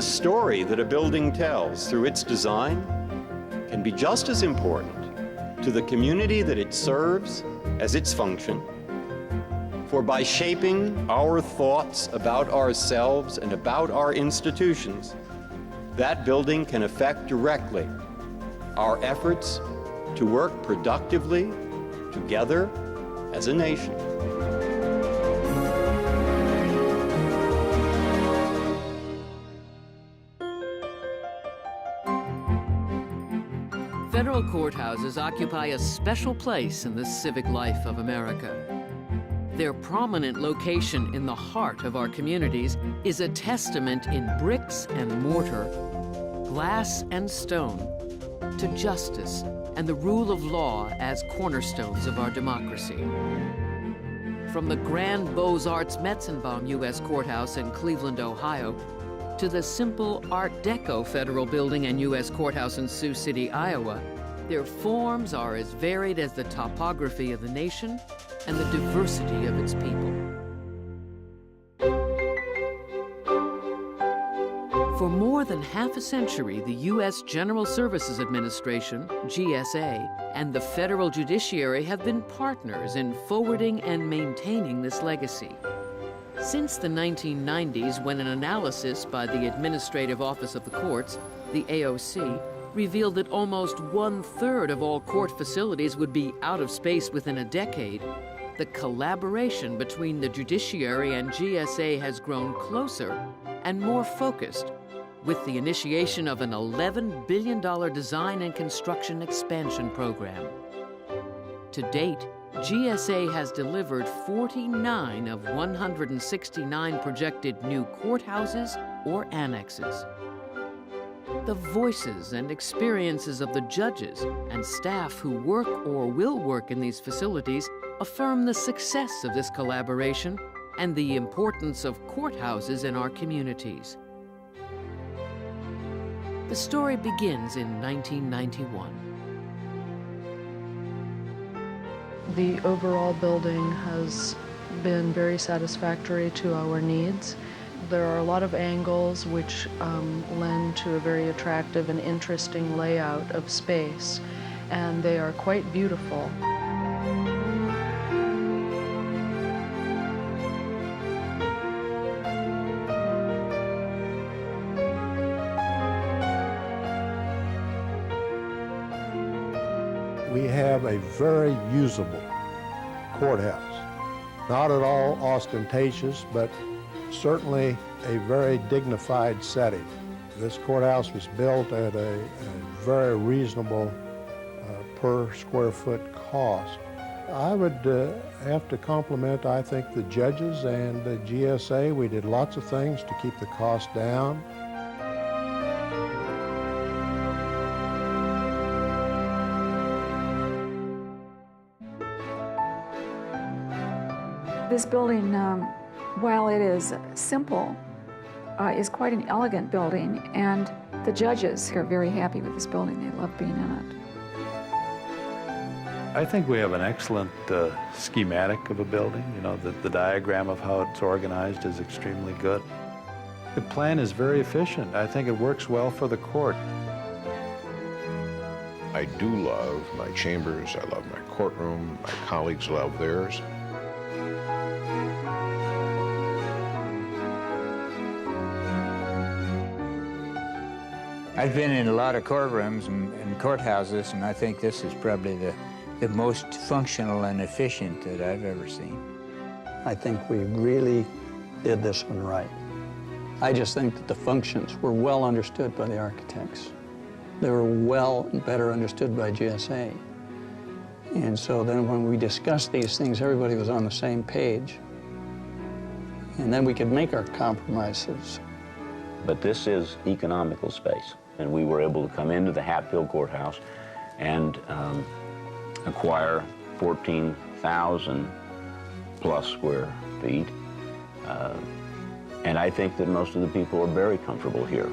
story that a building tells through its design can be just as important to the community that it serves as its function. For by shaping our thoughts about ourselves and about our institutions, that building can affect directly our efforts to work productively together as a nation. Federal courthouses occupy a special place in the civic life of America. Their prominent location in the heart of our communities is a testament in bricks and mortar, glass and stone, to justice and the rule of law as cornerstones of our democracy. From the grand Beaux-Arts Metzenbaum U.S. Courthouse in Cleveland, Ohio, to the simple Art Deco Federal Building and U.S. Courthouse in Sioux City, Iowa, their forms are as varied as the topography of the nation and the diversity of its people. For more than half a century, the U.S. General Services Administration, GSA, and the federal judiciary have been partners in forwarding and maintaining this legacy. Since the 1990s, when an analysis by the Administrative Office of the Courts, the AOC, revealed that almost 1/3 of all court facilities would be out of space within a decade, the collaboration between the judiciary and GSA has grown closer and more focused, with the initiation of an $11 billion design and construction expansion program. To date, GSA has delivered 49 of 169 projected new courthouses or annexes. The voices and experiences of the judges and staff who work or will work in these facilities affirm the success of this collaboration and the importance of courthouses in our communities. The story begins in 1991. The overall building has been very satisfactory to our needs. There are a lot of angles which lend to a very attractive and interesting layout of space, and they are quite beautiful. We have a very usable courthouse. Not at all ostentatious, but certainly a very dignified setting. This courthouse was built at a very reasonable per square foot cost. I would have to compliment, I think, the judges and the GSA. We did lots of things to keep the cost down. This building, while it is simple, is quite an elegant building, and the judges are very happy with this building. They love being in it. I think we have an excellent schematic of a building. You know, the diagram of how it's organized is extremely good. The plan is very efficient. I think it works well for the court. I do love my chambers. I love my courtroom. My colleagues love theirs. I've been in a lot of courtrooms and courthouses, and I think this is probably the most functional and efficient that I've ever seen. I think we really did this one right. I just think that the functions were well understood by the architects. They were well and better understood by GSA. And so then when we discussed these things, everybody was on the same page. And then we could make our compromises. But this is economical space, and we were able to come into the Hatfield Courthouse and acquire 14,000 plus square feet. And I think that most of the people are very comfortable here.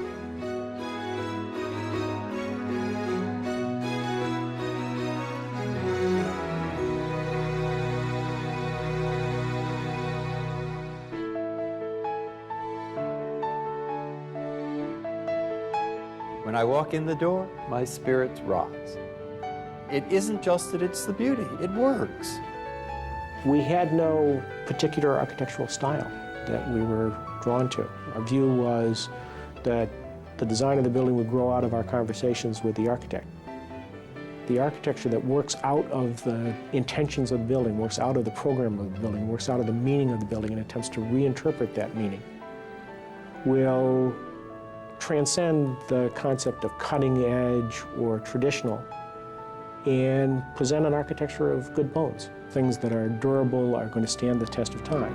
When I walk in the door, my spirits rise. It isn't just that it's the beauty, it works. We had no particular architectural style that we were drawn to. Our view was that the design of the building would grow out of our conversations with the architect. The architecture that works out of the intentions of the building, works out of the program of the building, works out of the meaning of the building and attempts to reinterpret that meaning, will transcend the concept of cutting edge or traditional and present an architecture of good bones, things that are durable, are going to stand the test of time.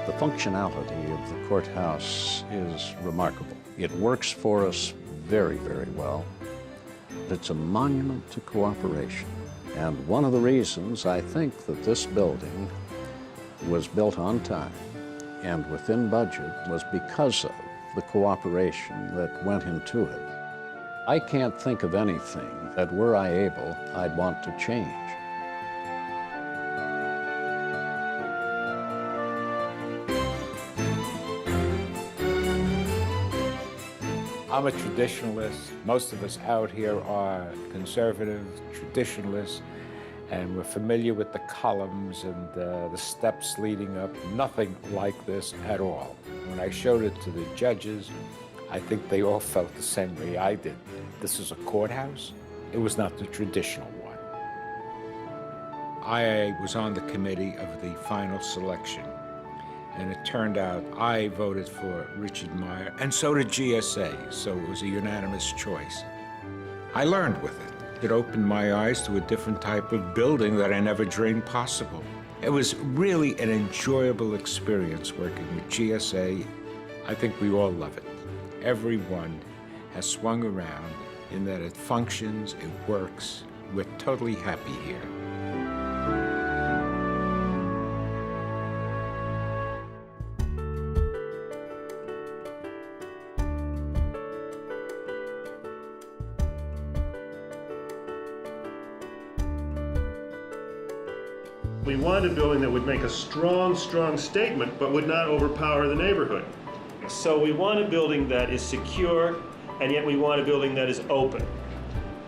The functionality of the courthouse is remarkable. It works for us very, very well. It's a monument to cooperation. And one of the reasons I think that this building was built on time and within budget was because of the cooperation that went into it. I can't think of anything that, were I able, I'd want to change. I'm a traditionalist. Most of us out here are conservative, traditionalists, and we're familiar with the columns and the steps leading up. Nothing like this at all. When I showed it to the judges, I think they all felt the same way I did. This is a courthouse. It was not the traditional one. I was on the committee of the final selection, and it turned out I voted for Richard Meyer, and so did GSA, so it was a unanimous choice. I learned with it. It opened my eyes to a different type of building that I never dreamed possible. It was really an enjoyable experience working with GSA. I think we all love it. Everyone has swung around in that it functions, it works. We're totally happy here. We wanted a building that would make a strong statement, but would not overpower the neighborhood. So we want a building that is secure, and yet we want a building that is open.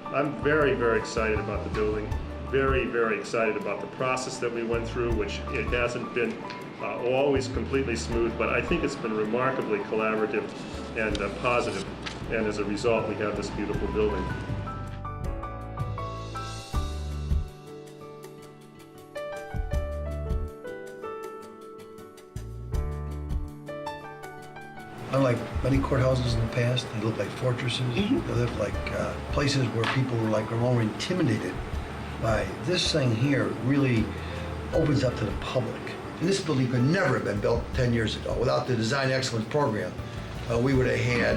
I'm very, very excited about the building. Very, very excited about the process that we went through, which it hasn't been always completely smooth, but I think it's been remarkably collaborative and positive. And as a result, we have this beautiful building. Unlike many courthouses in the past, they look like fortresses. They look like places where people were more intimidated by. This thing here really opens up to the public. And this building could never have been built 10 years ago without the Design Excellence Program. We would have had,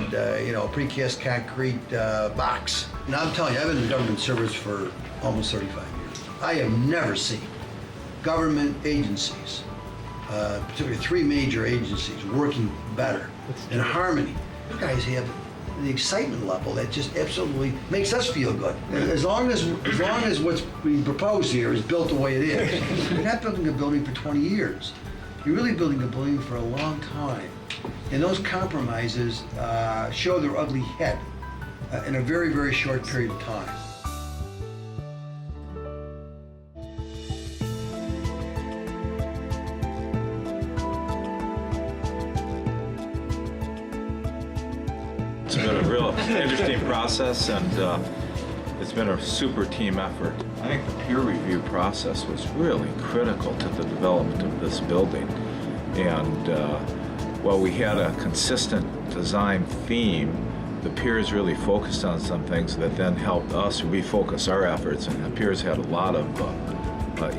precast concrete box. And I'm telling you, I've been in government service for almost 35 years. I have never seen government agencies, particularly 3 major agencies, working better in harmony. You guys have the excitement level that just absolutely makes us feel good. As long as what's being proposed here is built the way it is. You're not building a building for 20 years. You're really building a building for a long time. And those compromises show their ugly head in a very, very short period of time. It's been a real interesting process, and it's been a super team effort. I think the peer review process was really critical to the development of this building. And while we had a consistent design theme, the peers really focused on some things that then helped us refocus our efforts, and the peers had a lot of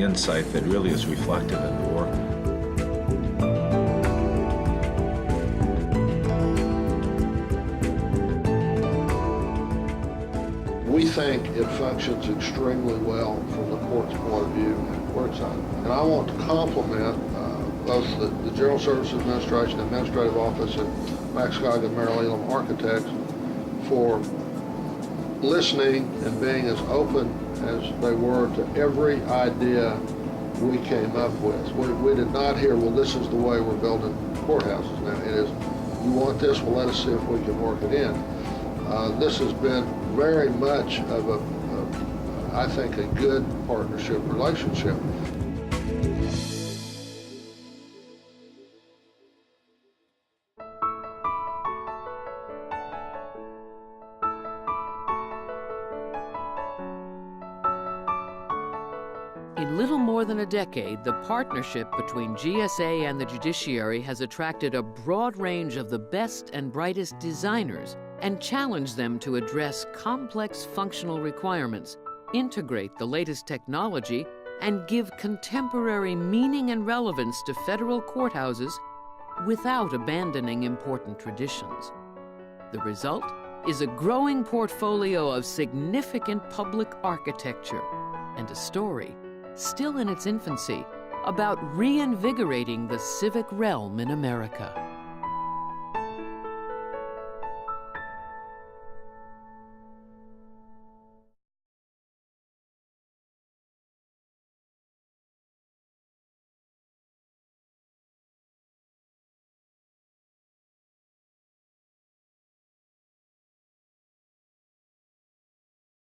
insight that really is reflected in the work. We think it functions extremely well from the court's point of view, and we're excited. And I want to compliment both the General Services Administration, Administrative Office, and Max Scogg and Merrill Elam Architects for listening and being as open as they were to every idea we came up with. We did not hear, well, this is the way we're building courthouses now. It is, you want this, well, let us see if we can work it in. This has been very much of I think, a good partnership relationship. In little more than a decade, the partnership between GSA and the judiciary has attracted a broad range of the best and brightest designers and challenged them to address complex functional requirements, integrate the latest technology, and give contemporary meaning and relevance to federal courthouses without abandoning important traditions. The result is a growing portfolio of significant public architecture and a story, still in its infancy, about reinvigorating the civic realm in America.